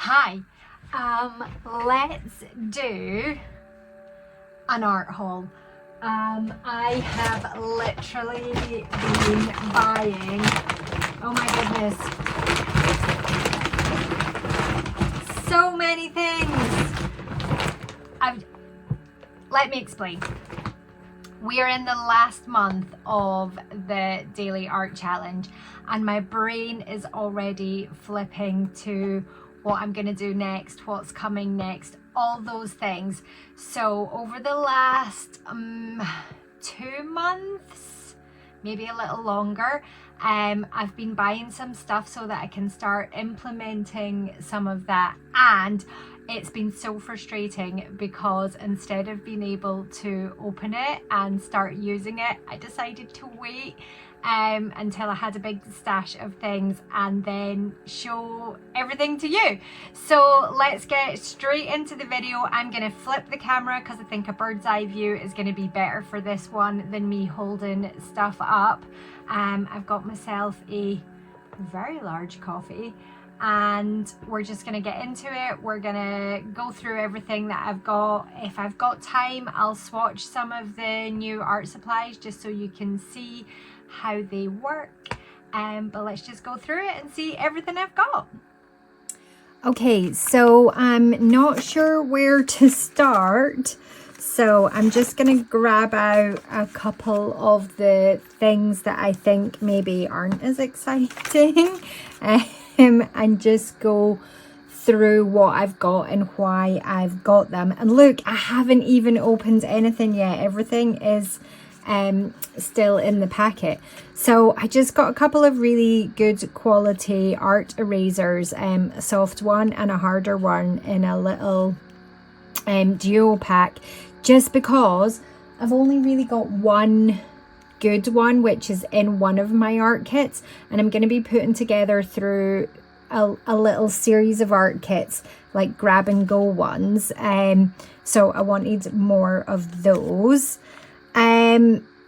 Hi, let's do an art haul. I have literally been buying, oh my goodness, so many things. Let me explain. We are in the last month of the daily art challenge and my brain is already flipping to what I'm gonna do next, what's coming next, all those things. So over the last 2 months, maybe a little longer, I've been buying some stuff so that I can start implementing some of that, and it's been so frustrating because instead of being able to open it and start using it, I decided to wait until I had a big stash of things and then show everything to you. So let's get straight into the video. I'm going to flip the camera because I think a bird's eye view is going to be better for this one than me holding stuff up. I've got myself a very large coffee and we're just going to get into it. We're going to go through everything that I've got. If I've got time, I'll swatch some of the new art supplies just so you can see how they work, but let's just go through it and see everything I've got. Okay, so I'm not sure where to start, so I'm just gonna grab out a couple of the things that I think maybe aren't as exciting and just go through what I've got and why I've got them. And look, I haven't even opened anything yet. Everything is still in the packet. So I just got a couple of really good quality art erasers, a soft one and a harder one in a little duo pack, just because I've only really got one good one, which is in one of my art kits, and I'm going to be putting together through a little series of art kits, like grab and go ones, so I wanted more of those.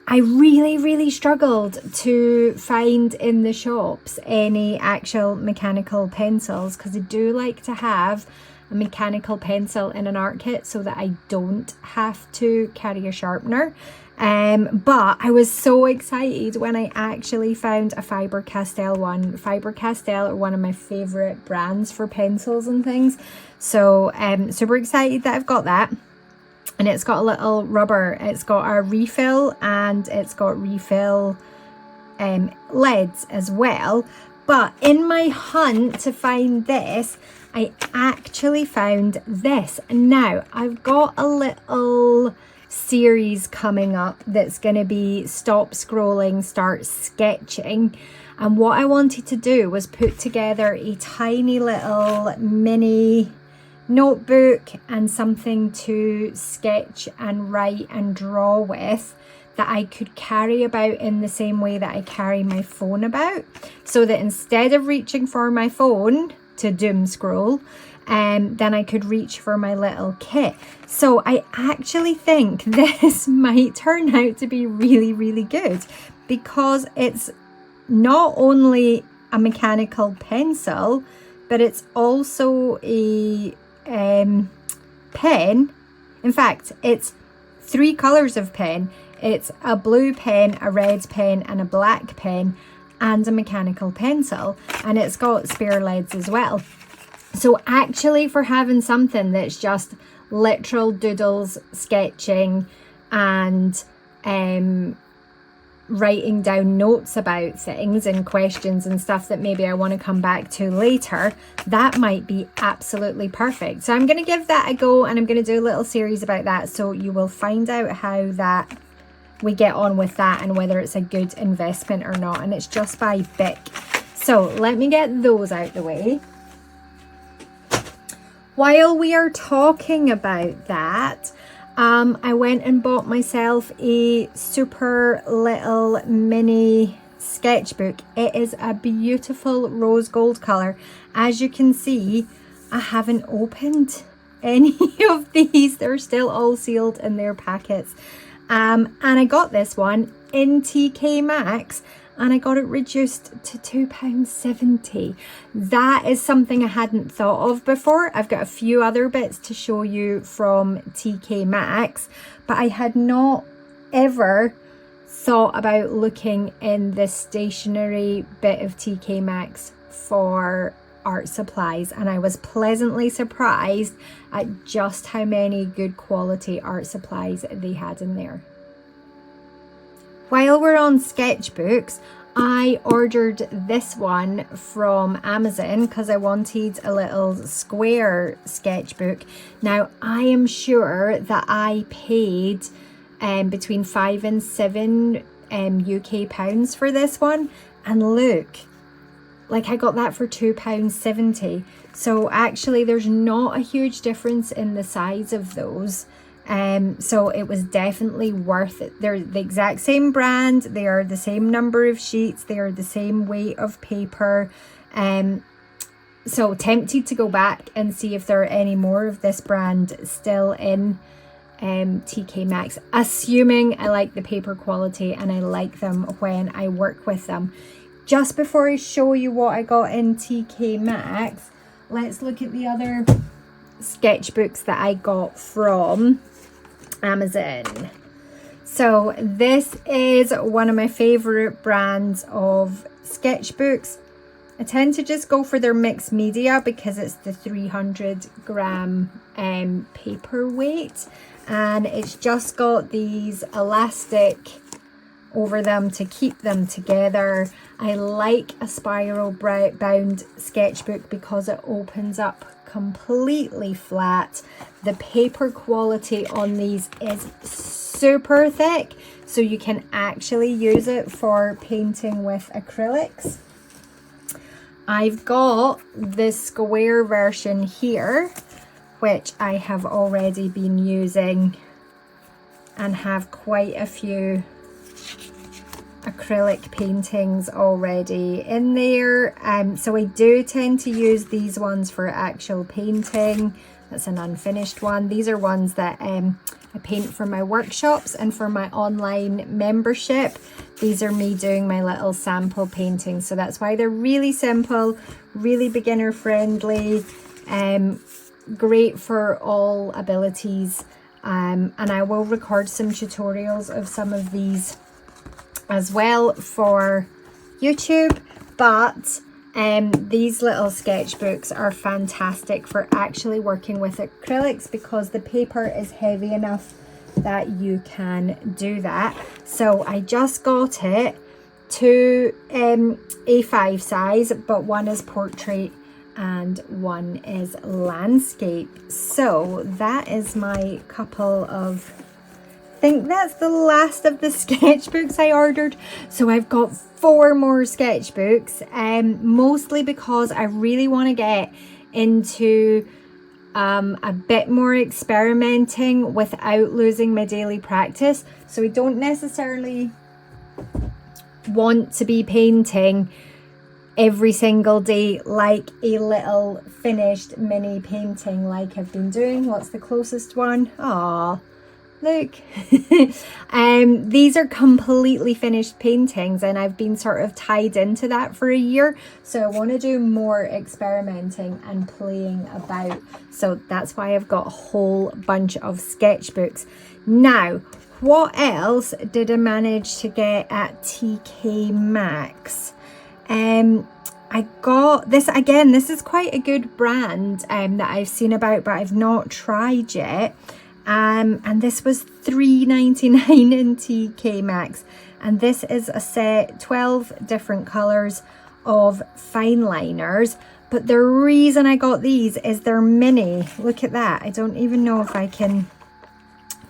I really struggled to find in the shops any actual mechanical pencils, because I do like to have a mechanical pencil in an art kit so that I don't have to carry a sharpener. But I was so excited when I actually found a Faber-Castell one. Faber-Castell are one of my favorite brands for pencils and things, so super excited that I've got that. And it's got a little rubber, it's got a refill and it's got refill leads as well. But in my hunt to find this, I actually found this. Now I've got a little series coming up that's going to be stop scrolling, start sketching. And what I wanted to do was put together a tiny little mini notebook and something to sketch and write and draw with that I could carry about in the same way that I carry my phone about, so that instead of reaching for my phone to doom scroll, then I could reach for my little kit. So I actually think this might turn out to be really good, because it's not only a mechanical pencil, but it's also a pen. In fact, it's 3 colors of pen. It's a blue pen, a red pen and a black pen, and a mechanical pencil, and it's got spare leads as well. So actually, for having something that's just literal doodles, sketching and writing down notes about things and questions and stuff that maybe I want to come back to later, that might be absolutely perfect. So I'm going to give that a go, and I'm going to do a little series about that, so you will find out how that we get on with that and whether it's a good investment or not. And it's just by Bic. So let me get those out the way. While we are talking about that, I went and bought myself a super little mini sketchbook. It is a beautiful rose gold color. As you can see, I haven't opened any of these. They're still all sealed in their packets. And I got this one in TK Maxx, and I got it reduced to £2.70. That is something I hadn't thought of before. I've got a few other bits to show you from TK Maxx, but I had not ever thought about looking in this stationery bit of TK Maxx for art supplies, and I was pleasantly surprised at just how many good quality art supplies they had in there. While we're on sketchbooks, I ordered this one from Amazon because I wanted a little square sketchbook. Now I am sure that I paid between £5 and £7 UK pounds for this one, and look, like I got that for £2.70. So actually there's not a huge difference in the size of those. So it was definitely worth it. They're the exact same brand, they are the same number of sheets, they are the same weight of paper. So tempted to go back and see if there are any more of this brand still in TK Maxx, assuming I like the paper quality and I like them when I work with them. Just before I show you what I got in TK Maxx, let's look at the other sketchbooks that I got from Amazon. So this is one of my favorite brands of sketchbooks. I tend to just go for their mixed media because it's the 300 gram paper weight, and it's just got these elastic over them to keep them together. I like a spiral bound sketchbook because it opens up completely flat. The paper quality on these is super thick, so you can actually use it for painting with acrylics. I've got the square version here, which I have already been using and have quite a few acrylic paintings already in there. So I do tend to use these ones for actual painting. That's an unfinished one. These are ones that I paint for my workshops and for my online membership. These are me doing my little sample paintings, so that's why they're really simple, really beginner friendly, great for all abilities. And I will record some tutorials of some of these as well for YouTube, but these little sketchbooks are fantastic for actually working with acrylics because the paper is heavy enough that you can do that. So I just got it to A5 size, but one is portrait and one is landscape. So that is my couple of, I think that's the last of the sketchbooks I ordered. So I've got 4 more sketchbooks, mostly because I really want to get into a bit more experimenting without losing my daily practice. So I don't necessarily want to be painting every single day like a little finished mini painting like I've been doing. What's the closest one? Aw, look. These are completely finished paintings and I've been sort of tied into that for a year, so I want to do more experimenting and playing about. So that's why I've got a whole bunch of sketchbooks. Now, what else did I manage to get at TK Maxx? I got this again. This is quite a good brand that I've seen about, but I've not tried yet. And this was $3.99 in TK Maxx, and this is a set, 12 different colors of fine liners. But the reason I got these is they're mini. Look at that. I don't even know if I can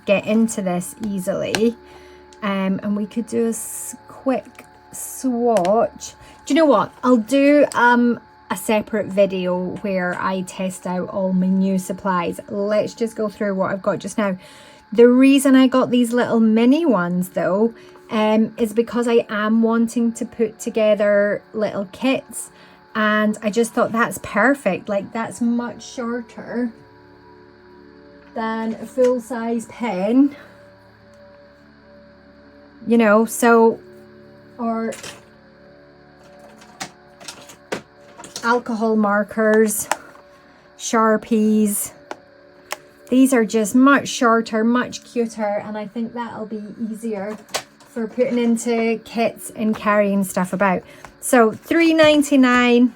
get into this easily. And we could do a quick swatch. Do you know what? I'll do a separate video where I test out all my new supplies. Let's just go through what I've got just now. The reason I got these little mini ones though is because I am wanting to put together little kits, and I just thought that's perfect. Like, that's much shorter than a full-size pen, you know. So, or alcohol markers, Sharpies. These are just much shorter, much cuter, and I think that'll be easier for putting into kits and carrying stuff about. So $3.99,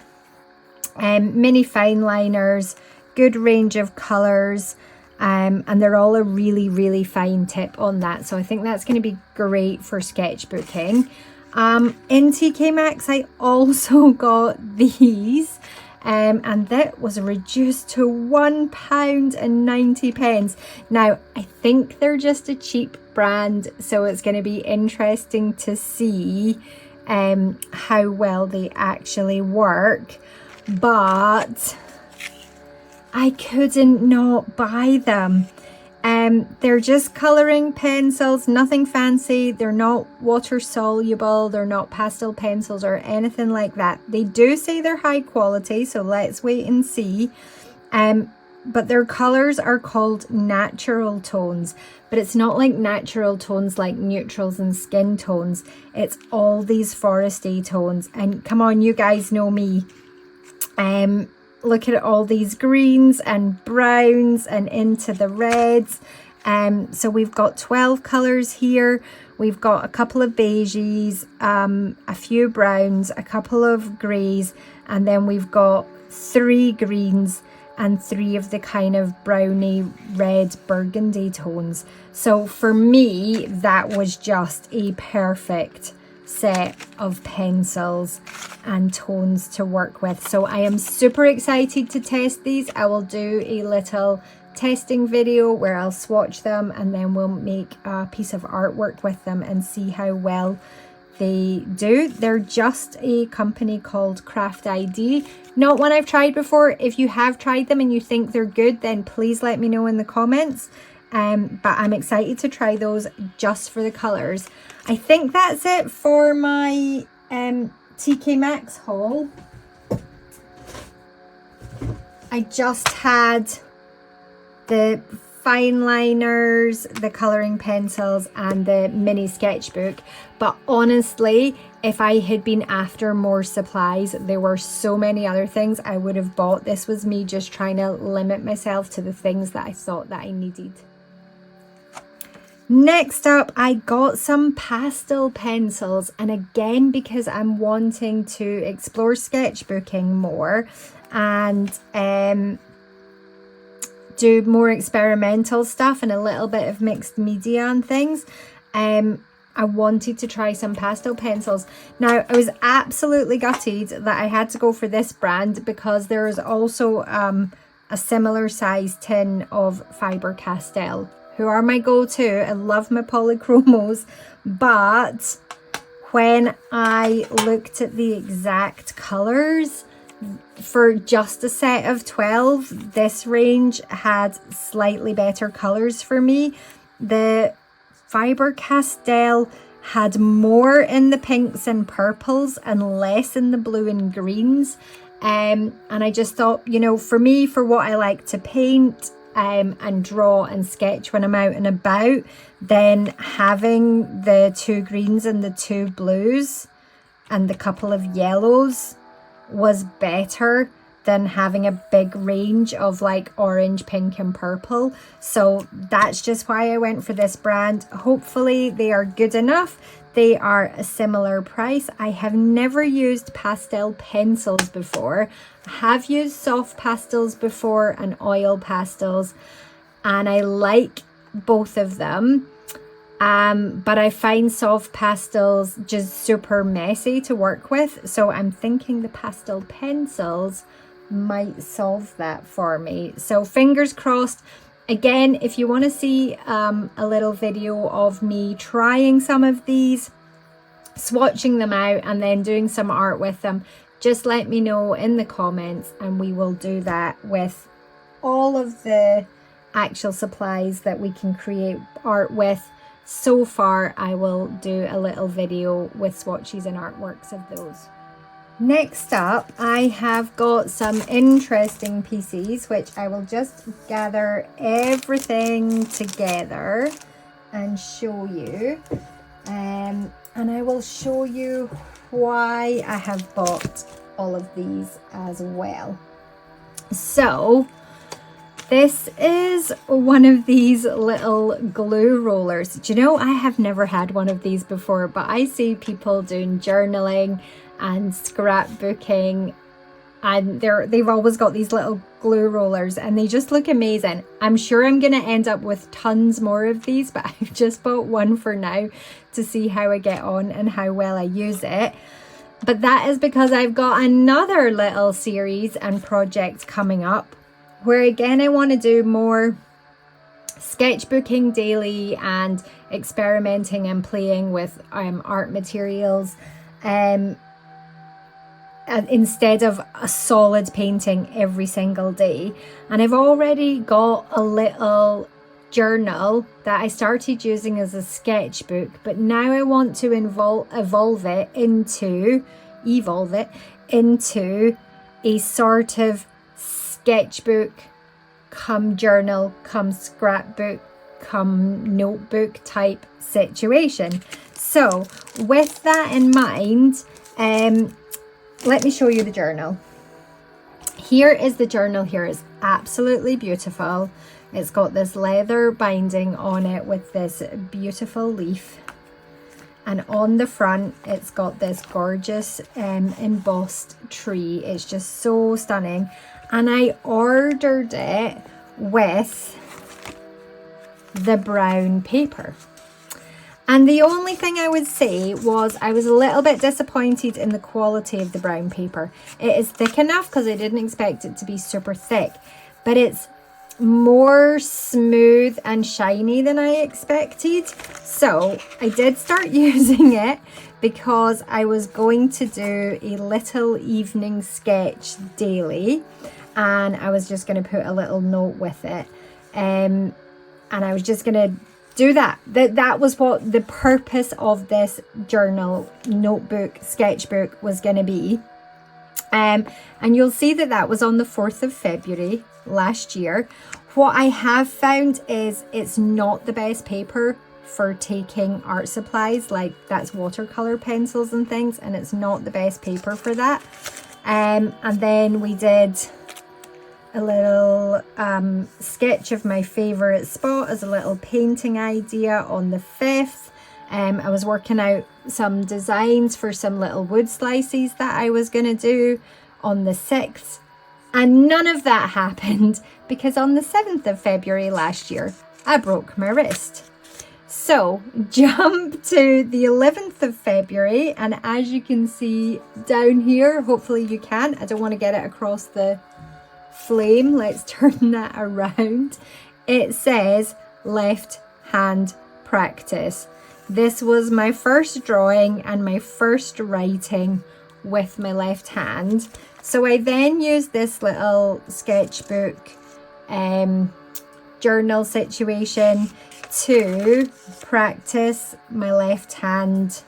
mini fine liners, good range of colours, and they're all a really, really fine tip on that. So I think that's going to be great for sketchbooking. In TK Maxx, I also got these. And that was reduced to £1.90. Now, I think they're just a cheap brand, so it's going to be interesting to see how well they actually work. But I couldn't not buy them. They're just colouring pencils, nothing fancy. They're not water soluble. They're not pastel pencils or anything like that. They do say they're high quality, so let's wait and see. But their colours are called natural tones, but it's not like natural tones like neutrals and skin tones. It's all these foresty tones. And come on, you guys know me. Look at all these greens and browns and into the reds. So we've got 12 colours here. We've got a couple of beiges, a few browns, a couple of greys, and then we've got 3 greens and 3 of the kind of browny red burgundy tones. So for me, that was just a perfect set of pencils and tones to work with. So I am super excited to test these. I will do a little testing video where I'll swatch them, and then we'll make a piece of artwork with them and see how well they do. They're just a company called Craft ID, not one I've tried before. If you have tried them and you think they're good, then please let me know in the comments. But I'm excited to try those just for the colours. I think that's it for my TK Maxx haul. I just had the fine liners, the colouring pencils and the mini sketchbook, but honestly, if I had been after more supplies, there were so many other things I would have bought. This was me just trying to limit myself to the things that I thought that I needed. Next up, I got some pastel pencils, and again, because I'm wanting to explore sketchbooking more and do more experimental stuff and a little bit of mixed media and things, I wanted to try some pastel pencils. Now, I was absolutely gutted that I had to go for this brand, because there is also a similar size tin of Faber-Castell, who are my go-to. I love my polychromos, but when I looked at the exact colours for just a set of 12, this range had slightly better colours for me. The Faber-Castell had more in the pinks and purples and less in the blue and greens. And I just thought, you know, for me, for what I like to paint and draw and sketch when I'm out and about, then having the 2 greens and the 2 blues and the couple of yellows was better than having a big range of like orange, pink and purple. So that's just why I went for this brand. Hopefully they are good enough. They are a similar price. I have never used pastel pencils before. I have used soft pastels before and oil pastels, and I like both of them. But I find soft pastels just super messy to work with. So I'm thinking the pastel pencils might solve that for me. So fingers crossed. Again, if you want to see a little video of me trying some of these, swatching them out and then doing some art with them, just let me know in the comments, and we will do that with all of the actual supplies that we can create art with. So far, I will do a little video with swatches and artworks of those. Next up, I have got some interesting pieces, which I will just gather everything together and show you. And I will show you why I have bought all of these as well. So this is one of these little glue rollers. Do you know, I have never had one of these before, but I see people doing journaling and scrapbooking, and they've always got these little glue rollers and they just look amazing. I'm sure I'm gonna end up with tons more of these, but I've just bought one for now to see how I get on and how well I use it. But that is because I've got another little series and project coming up where again I want to do more sketchbooking daily and experimenting and playing with art materials instead of a solid painting every single day. And I've already got a little journal that I started using as a sketchbook, but now I want to evolve it into a sort of sketchbook come journal come scrapbook come notebook type situation. So with that in mind, let me show you the journal. Here is the journal. Here is absolutely beautiful. It's got this leather binding on it with this beautiful leaf, and on the front it's got this gorgeous embossed tree. It's just so stunning, and I ordered it with the brown paper. And the only thing I would say was I was a little bit disappointed in the quality of the brown paper. It is thick enough because I didn't expect it to be super thick, but it's more smooth and shiny than I expected. So I did start using it because I was going to do a little evening sketch daily, and I was just going to put a little note with it, and I was just going to do that. That was what the purpose of this journal, notebook, sketchbook was going to be. And you'll see that that was on the 4th of February last year. What I have found is it's not the best paper for taking art supplies, like that's watercolor pencils and things, and it's not the best paper for that. And then we did a little sketch of my favorite spot as a little painting idea on the 5th. I was working out some designs for some little wood slices that I was going to do on the 6th, and none of that happened because on the 7th of February last year I broke my wrist. So jump to the 11th of February, and as you can see down here, hopefully you can, I don't want to get it across the flame, let's turn that around. It says left hand practice. This was my first drawing and my first writing with my left hand. So I then used this little sketchbook journal situation to practice my left hand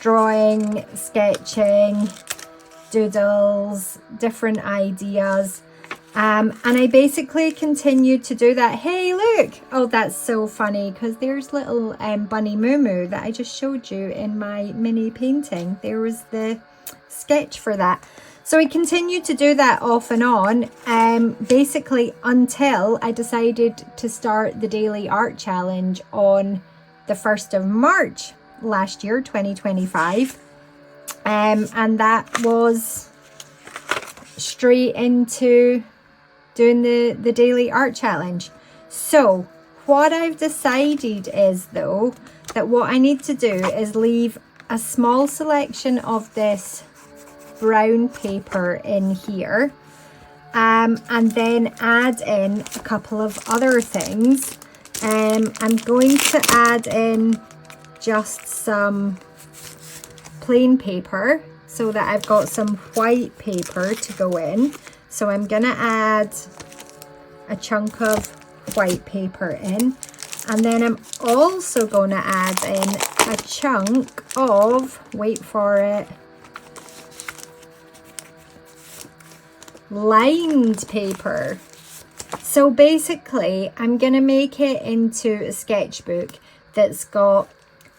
drawing, sketching, doodles, different ideas. And I basically continued to do that. Hey, look! Oh, that's so funny because there's little Bunny Moo Moo that I just showed you in my mini painting. There was the sketch for that. So I continued to do that off and on, basically until I decided to start the daily art challenge on the 1st of March last year, 2025. And that was straight into doing the daily art challenge. So what I've decided is, though, that what I need to do is leave a small selection of this brown paper in here, and then add in a couple of other things. I'm going to add in just some plain paper so that I've got some white paper to go in. So I'm gonna add a chunk of white paper in, and then I'm also gonna add in a chunk of, wait for it, lined paper. So basically I'm gonna make it into a sketchbook that's got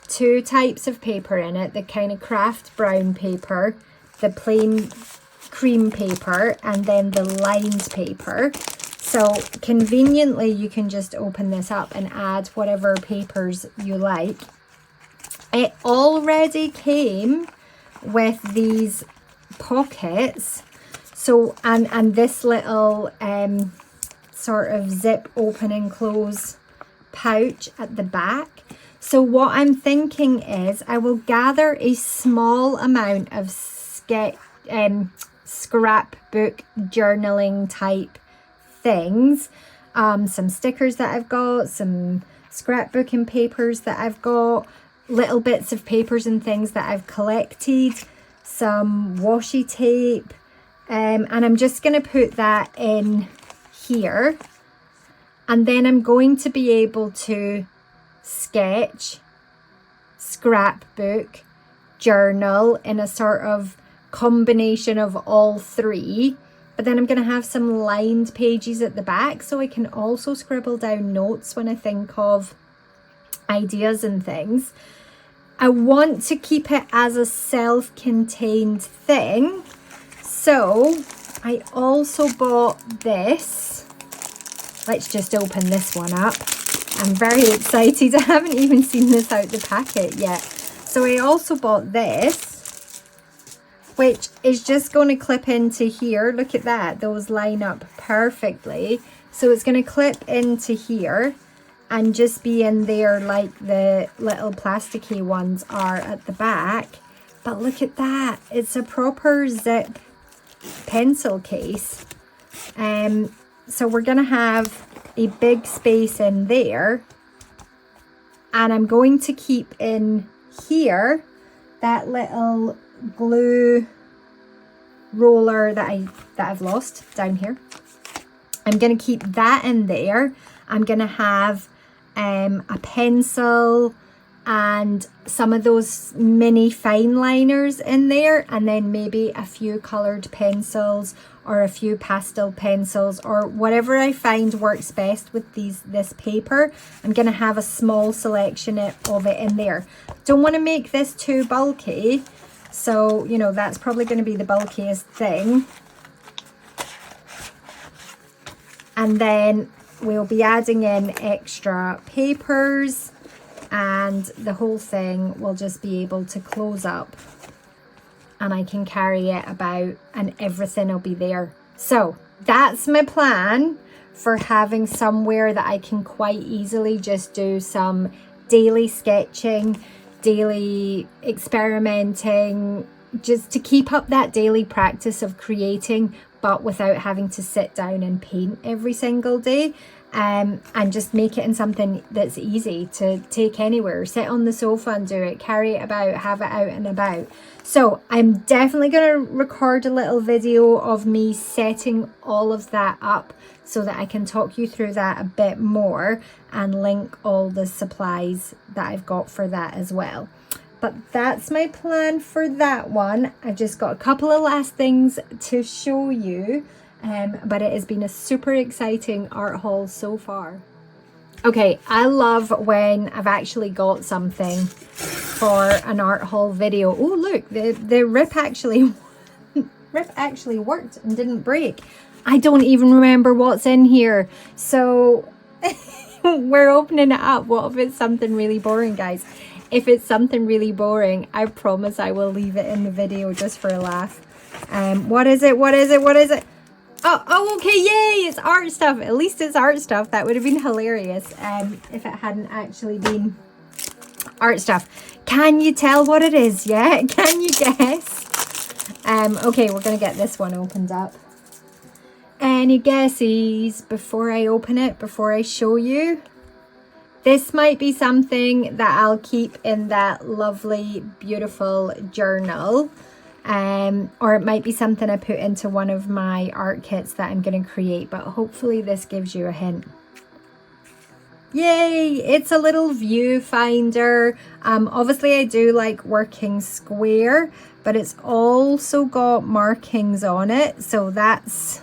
two types of paper in it, the kind of craft brown paper, the plain cream paper and then the lined paper. So conveniently, you can just open this up and add whatever papers you like. It already came with these pockets. So, and this little sort of zip open and close pouch at the back. So what I'm thinking is I will gather a small amount of scrapbook journaling type things, some stickers that I've got, some scrapbooking papers that I've got, little bits of papers and things that I've collected, some washi tape, and I'm just going to put that in here, and then I'm going to be able to sketch, scrapbook, journal in a sort of combination of all three. But then I'm going to have some lined pages at the back, so I can also scribble down notes when I think of ideas and things. I want to keep it as a self-contained thing, so I also bought this. Let's just open this one up. I'm very excited. I haven't even seen this out the packet yet. So I also bought this, which is just going to clip into here. Look at that. Those line up perfectly. So it's going to clip into here and just be in there like the little plasticky ones are at the back. But look at that. It's a proper zip pencil case. So we're going to have a big space in there. And I'm going to keep in here that little glue roller that I've lost down here. I'm going to keep that in there. I'm going to have a pencil and some of those mini fine liners in there, and then maybe a few colored pencils or a few pastel pencils or whatever I find works best with this paper. I'm going to have a small selection of it in there. Don't want to make this too bulky, so you know that's probably going to be the bulkiest thing. And then we'll be adding in extra papers, and the whole thing will just be able to close up and I can carry it about and everything will be there. So that's my plan for having somewhere that I can quite easily just do some daily sketching, daily experimenting, just to keep up that daily practice of creating, but without having to sit down and paint every single day. And just make it in something that's easy to take anywhere, sit on the sofa and do it, carry it about, have it out and about. So I'm definitely going to record a little video of me setting all of that up so that I can talk you through that a bit more and link all the supplies that I've got for that as well. But that's my plan for that one. I've just got a couple of last things to show you. But it has been a super exciting art haul so far. Okay, I love when I've actually got something for an art haul video. Oh look, the rip actually worked and didn't break. I don't even remember what's in here. So we're opening it up. What if it's something really boring, guys? If it's something really boring, I promise I will leave it in the video just for a laugh. What is it? What is it? What is it? Oh, okay, yay, it's art stuff. At least it's art stuff. That would have been hilarious if it hadn't actually been art stuff. Can you tell what it is yet? Can you guess? Okay, we're going to get this one opened up. Any guesses before I open it, before I show you? This might be something that I'll keep in that lovely, beautiful journal. Or it might be something I put into one of my art kits that I'm going to create, but hopefully this gives you a hint. Yay, it's a little viewfinder. Obviously I do like working square, but it's also got markings on it, so that's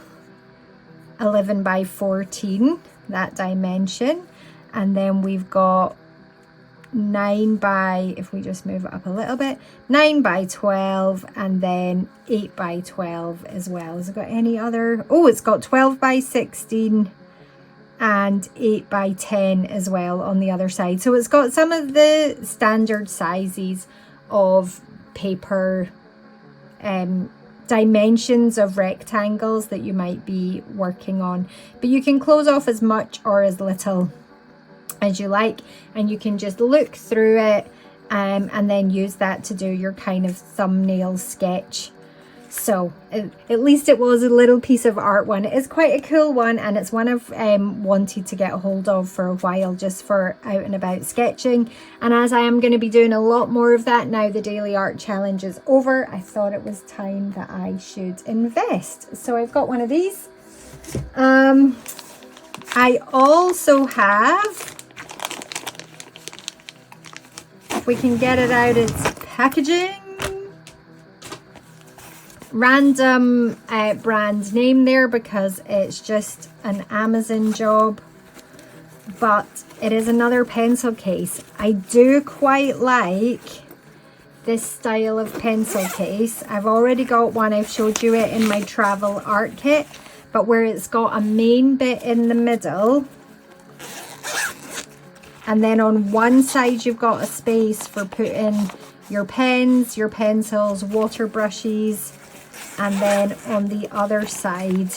11 by 14, that dimension. And then we've got 9 by, if we just move it up a little bit, 9 by 12, and then 8 by 12 as well. Has it got any other? Oh, it's got 12 by 16 and 8 by 10 as well on the other side. So it's got some of the standard sizes of paper, dimensions of rectangles that you might be working on, but you can close off as much or as little as you like, and you can just look through it and then use that to do your kind of thumbnail sketch. So at least it was a little piece of art one. It is quite a cool one, and it's one I've wanted to get a hold of for a while, just for out and about sketching. And as I am going to be doing a lot more of that now the daily art challenge is over, I thought it was time that I should invest. So I've got one of these. I also have, if we can get it out, it's packaging. Random brand name there because it's just an Amazon job, but it is another pencil case. I do quite like this style of pencil case. I've already got one. I've showed you it in my travel art kit, but where it's got a main bit in the middle, and then on one side you've got a space for putting your pens, your pencils, water brushes, and then on the other side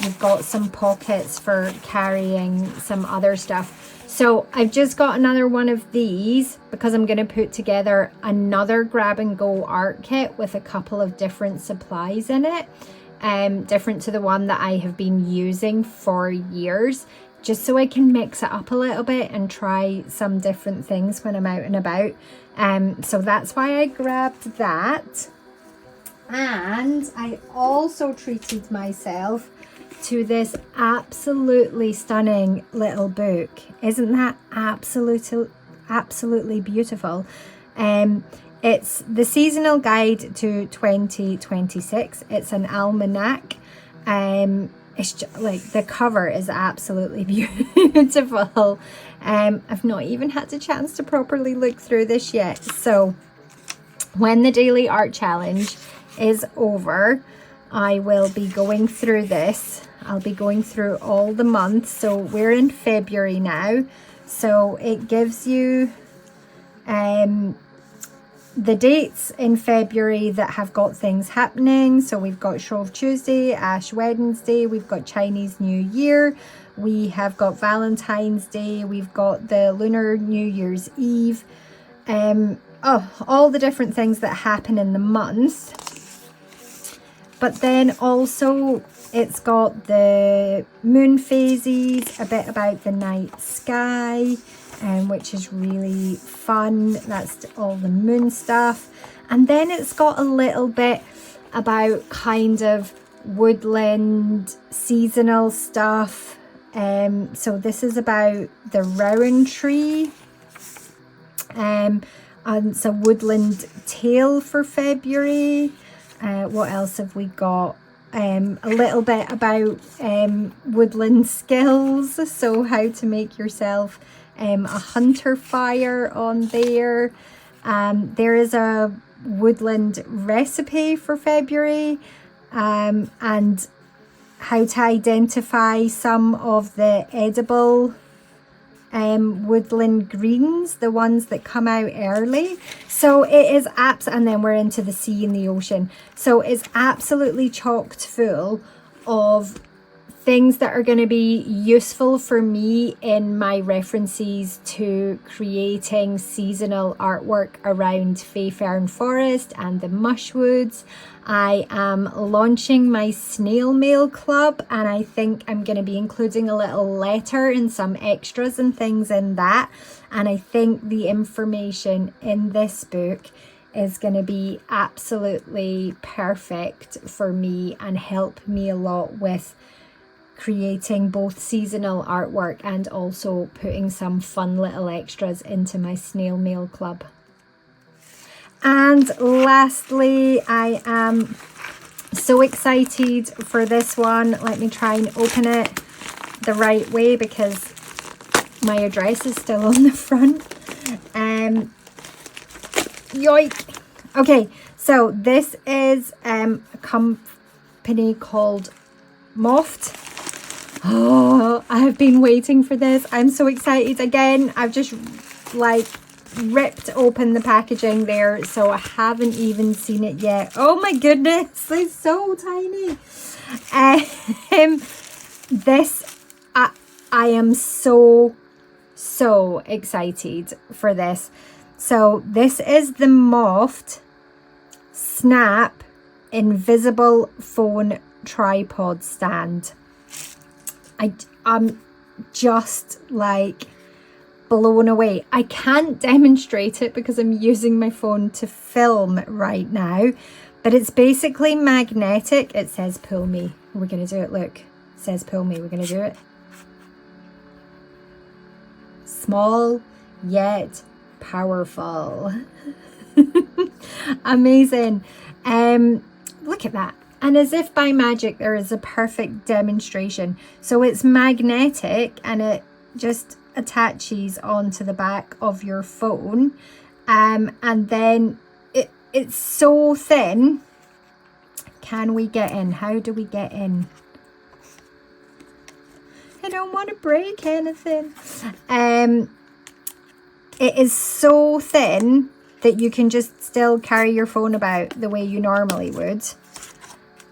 you've got some pockets for carrying some other stuff. So I've just got another one of these because I'm going to put together another grab and go art kit with a couple of different supplies in it, different to the one that I have been using for years, just so I can mix it up a little bit and try some different things when I'm out and about. So that's why I grabbed that. And I also treated myself to this absolutely stunning little book. Isn't that absolutely beautiful? It's the seasonal guide to 2026. It's an almanac. It's just, like, the cover is absolutely beautiful. I've not even had the chance to properly look through this yet. So when the daily art challenge is over, I will be going through this. I'll be going through all the months. So we're in February now, so it gives you the dates in February that have got things happening. So we've got Shrove Tuesday, Ash Wednesday, we've got Chinese New Year, we have got Valentine's Day, we've got the Lunar New Year's Eve, all the different things that happen in the month. But then also it's got the moon phases, a bit about the night sky, which is really fun. That's all the moon stuff. And then it's got a little bit about kind of woodland seasonal stuff. So this is about the rowan tree. And it's a woodland tale for February. What else have we got? A little bit about woodland skills, so how to make yourself a hunter fire on there. There is a woodland recipe for February, and how to identify some of the edible woodland greens, the ones that come out early. So it is and then we're into the sea and the ocean. So it's absolutely chocked full of things that are going to be useful for me in my references to creating seasonal artwork around Fayfern Forest and the Mushwoods. I am launching my snail mail club, and I think I'm going to be including a little letter and some extras and things in that. And I think the information in this book is going to be absolutely perfect for me and help me a lot with creating both seasonal artwork and also putting some fun little extras into my snail mail club. And lastly, I am so excited for this one. Let me try and open it the right way because my address is still on the front. Yoink. Okay, so this is a company called Moft. Oh, I have been waiting for this. I'm so excited. Again, I've just like ripped open the packaging there, so I haven't even seen it yet. Oh my goodness, it's so tiny. This, I am so excited for this. So this is the Moft Snap Invisible Phone Tripod Stand. I'm just like blown away. I can't demonstrate it because I'm using my phone to film right now, but it's basically magnetic. It says pull me. We're gonna do it. Look, it says pull me. We're gonna do it. Small yet powerful. Amazing. Look at that. And as if by magic, there is a perfect demonstration. So it's magnetic and it just attaches onto the back of your phone. And then it's so thin. Can we get in? How do we get in? I don't want to break anything. It is so thin that you can just still carry your phone about the way you normally would.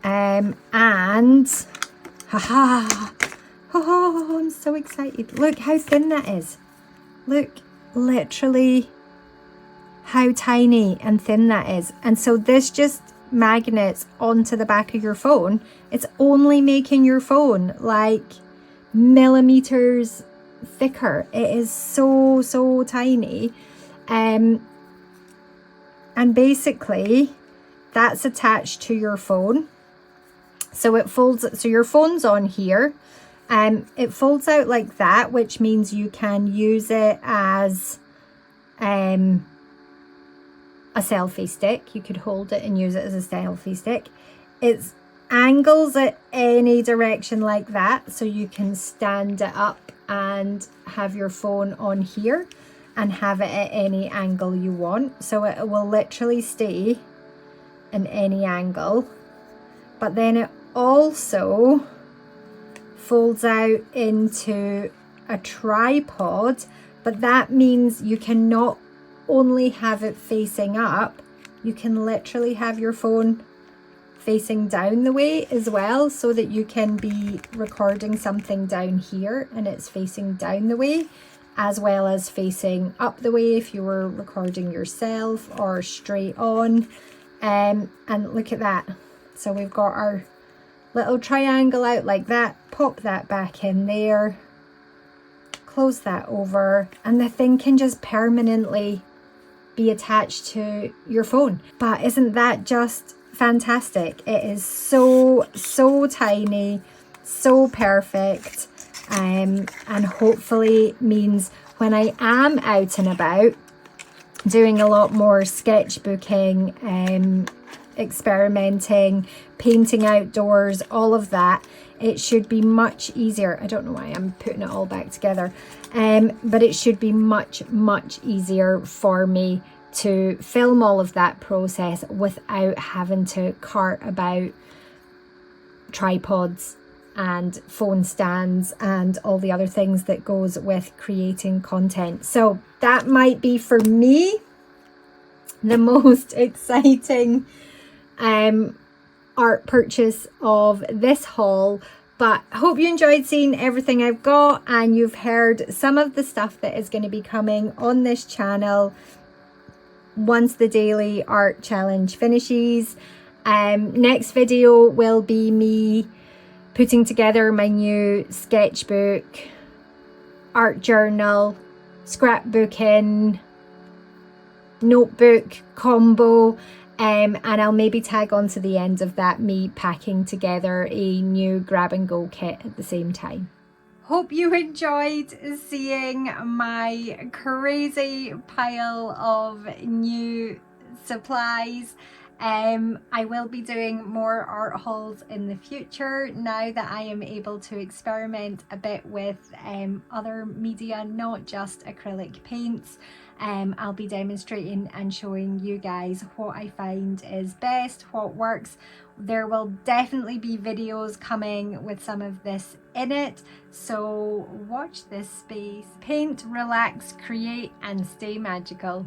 And haha, oh, I'm so excited. Look how thin that is. Look, literally how tiny and thin that is. And so this just magnets onto the back of your phone. It's only making your phone like millimeters thicker. It is so tiny. And basically that's attached to your phone. So it folds, so your phone's on here, it folds out like that, which means you can use it as a selfie stick. You could hold it and use it as a selfie stick. It's angles at any direction like that, so you can stand it up and have your phone on here and have it at any angle you want. So it will literally stay in any angle. But then it also folds out into a tripod, but that means you can not only have it facing up, you can literally have your phone facing down the way as well, so that you can be recording something down here and it's facing down the way, as well as facing up the way if you were recording yourself, or straight on. And look at that. So we've got our little triangle out like that, pop that back in there, close that over, and the thing can just permanently be attached to your phone. But isn't that just fantastic? It is so tiny, so perfect, and hopefully means when I am out and about doing a lot more sketchbooking, experimenting, painting outdoors, all of that, it should be much easier. I don't know why I'm putting it all back together, but it should be much easier for me to film all of that process without having to cart about tripods and phone stands and all the other things that goes with creating content. So that might be for me the most exciting art purchase of this haul. But I hope you enjoyed seeing everything I've got, and you've heard some of the stuff that is going to be coming on this channel once the daily art challenge finishes. Next video will be me putting together my new sketchbook, art journal, scrapbooking, notebook combo. And I'll maybe tag on to the end of that me packing together a new grab and go kit at the same time. Hope you enjoyed seeing my crazy pile of new supplies. I will be doing more art hauls in the future now that I am able to experiment a bit with other media, not just acrylic paints. I'll be demonstrating and showing you guys what I find is best, what works. There will definitely be videos coming with some of this in it, so watch this space. Paint, relax, create, and stay magical.